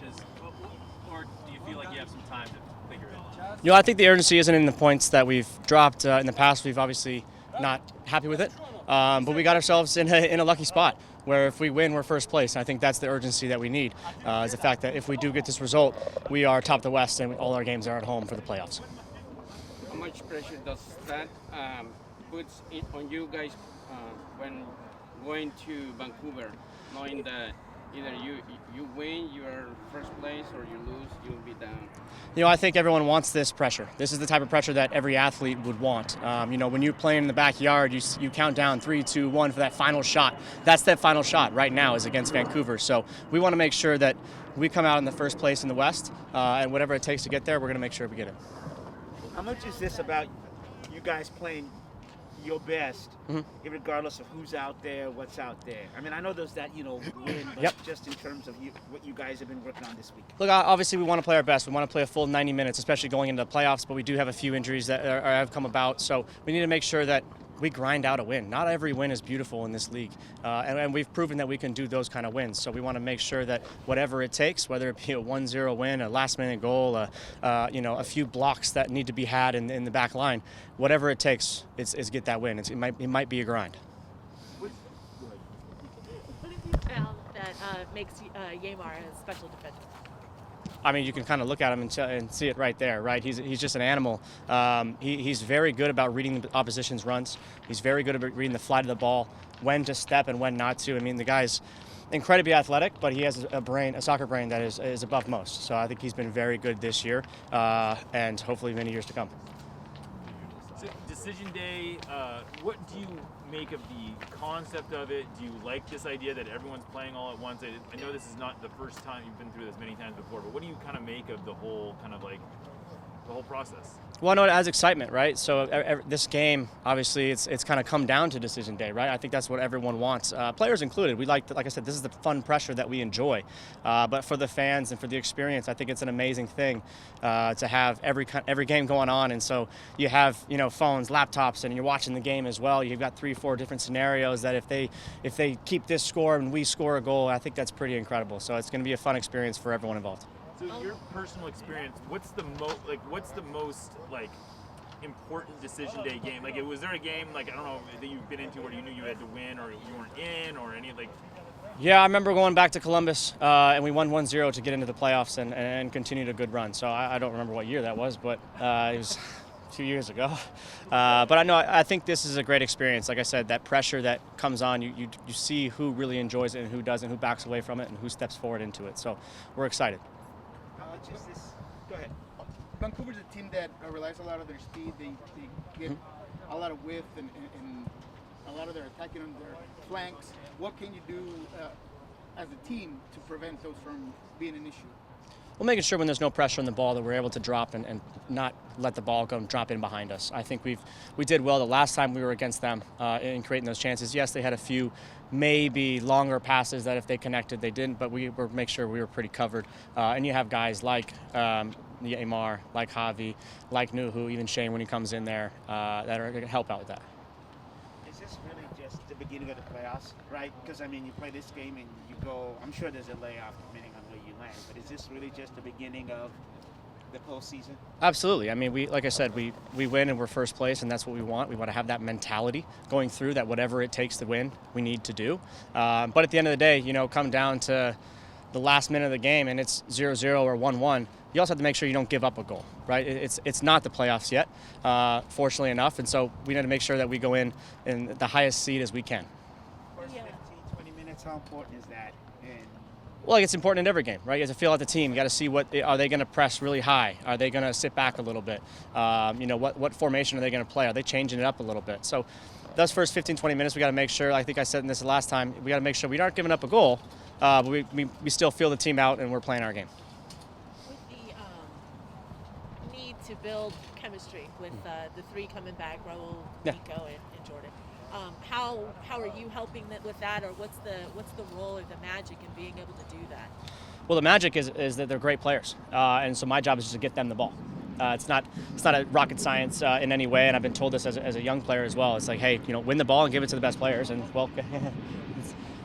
matches, or do you feel like you have some time to figure it out? I think the urgency isn't in the points that we've dropped in the past. We've obviously not happy with it, but we got ourselves in a lucky spot where if we win, we're first place. And I think that's the urgency that we need, is the fact that if we do get this result, we are top of the West and all our games are at home for the playoffs. How much pressure does that put on you guys when going to Vancouver, knowing that either you win, you're first place, or you lose, you'll be down? I think everyone wants this pressure. This is the type of pressure that every athlete would want. When you're playing in the backyard, you count down 3, 2, 1 for that final shot. That's that final shot right now is against Vancouver. So we want to make sure that we come out in the first place in the West, and whatever it takes to get there, we're going to make sure we get it. How much is this about you guys playing your best, regardless of who's out there, what's out there? I mean, I know there's that, win, but just in terms of what you guys have been working on this week. Look, obviously we want to play our best. We want to play a full 90 minutes, especially going into the playoffs, but we do have a few injuries that have come about, so we need to make sure that we grind out a win. Not every win is beautiful in this league, and we've proven that we can do those kind of wins. So we want to make sure that whatever it takes, whether it be a 1-0 win, a last-minute goal, a few blocks that need to be had in the back line, whatever it takes, is get that win. It might be a grind. What have you found that makes Yamar a special defender? I mean, you can kind of look at him and see it right there, right? He's just an animal. He's very good about reading the opposition's runs. He's very good about reading the flight of the ball, when to step and when not to. I mean, the guy's incredibly athletic, but he has a soccer brain that is above most. So I think he's been very good this year, and hopefully many years to come. So decision day, what do you make of the concept of it? Do you like this idea that everyone's playing all at once? I know this is not the first time you've been through this many times before, but what do you kind of make of the whole process? Well, I know it adds excitement, right? So this game, obviously, it's kind of come down to decision day, right? I think that's what everyone wants, players included. We like I said, this is the fun pressure that we enjoy. But for the fans and for the experience, I think it's an amazing thing to have every game going on. And so you have phones, laptops, and you're watching the game as well. You've got 3, 4 different scenarios that if they keep this score and we score a goal, I think that's pretty incredible. So it's going to be a fun experience for everyone involved. So your personal experience, what's the most important decision day game? Was there a game that you've been into where you knew you had to win, or you weren't in, or any Yeah, I remember going back to Columbus and we won 1-0 to get into the playoffs and continued a good run. So I don't remember what year that was, but it was a few years ago. But I think this is a great experience. Like I said, that pressure that comes on, you see who really enjoys it and who doesn't, who backs away from it, and who steps forward into it. So we're excited. Go ahead. Vancouver's a team that relies a lot on their speed. They get a lot of width and a lot of their attacking on their flanks. What can you do as a team to prevent those from being an issue? Well, making sure when there's no pressure on the ball that we're able to drop and not let the ball drop in behind us. I think we did well the last time we were against them in creating those chances. Yes, they had a few maybe longer passes that if they connected, they didn't, but we were make sure we were pretty covered. And you have guys like Yamar, like Javi, like Nuhu, even Shane when he comes in there, that are going to help out with that. Is this really just the beginning of the playoffs, right? Because, you play this game and you go, I'm sure there's a layoff depending on where you land, but is this really just the beginning of the postseason? Absolutely. Like I said, we win and we're first place, and that's what we want. We want to have that mentality going through that whatever it takes to win, we need to do. But at the end of the day, come down to the last minute of the game and it's 0-0 or 1-1, you also have to make sure you don't give up a goal, right? It's not the playoffs yet, fortunately enough, and so we need to make sure that we go in the highest seed as we can. First 15, 20 minutes, how important is that? Well, it's important in every game, right? You have to feel out the team. You got to see are they going to press really high? Are they going to sit back a little bit? What formation are they going to play? Are they changing it up a little bit? So those first 15, 20 minutes, we got to make sure, I think I said in this the last time, we got to make sure we aren't giving up a goal, but we still feel the team out and we're playing our game. With the need to build chemistry with the 3 coming back, Raul, Nico, and Jordan. How are you helping with that, or what's the role or the magic in being able to do that? Well, the magic is that they're great players, and so my job is just to get them the ball. It's not a rocket science in any way, and I've been told this as a young player as well. It's like, hey, win the ball and give it to the best players, and well,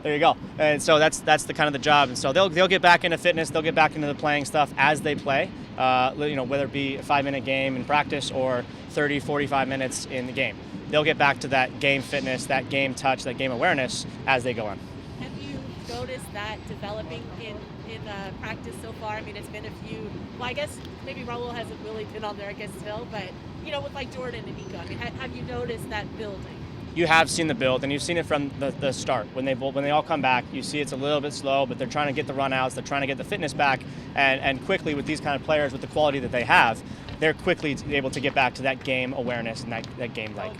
There you go. And so that's the kind of the job. And so they'll get back into fitness, they'll get back into the playing stuff as they play. Whether it be a 5-minute game in practice or 30, 45 minutes in the game. They'll get back to that game fitness, that game touch, that game awareness as they go on. Have you noticed that developing in practice so far? I mean, it's been a few. Well, I guess maybe Raul hasn't really been on there, I guess, still. But with like Jordan and Nico, I mean, have you noticed that building? You have seen the build, and you've seen it from the start. When they all come back, you see it's a little bit slow, but they're trying to get the run-outs, they're trying to get the fitness back, and quickly with these kind of players, with the quality that they have, they're quickly able to get back to that game awareness and that game like.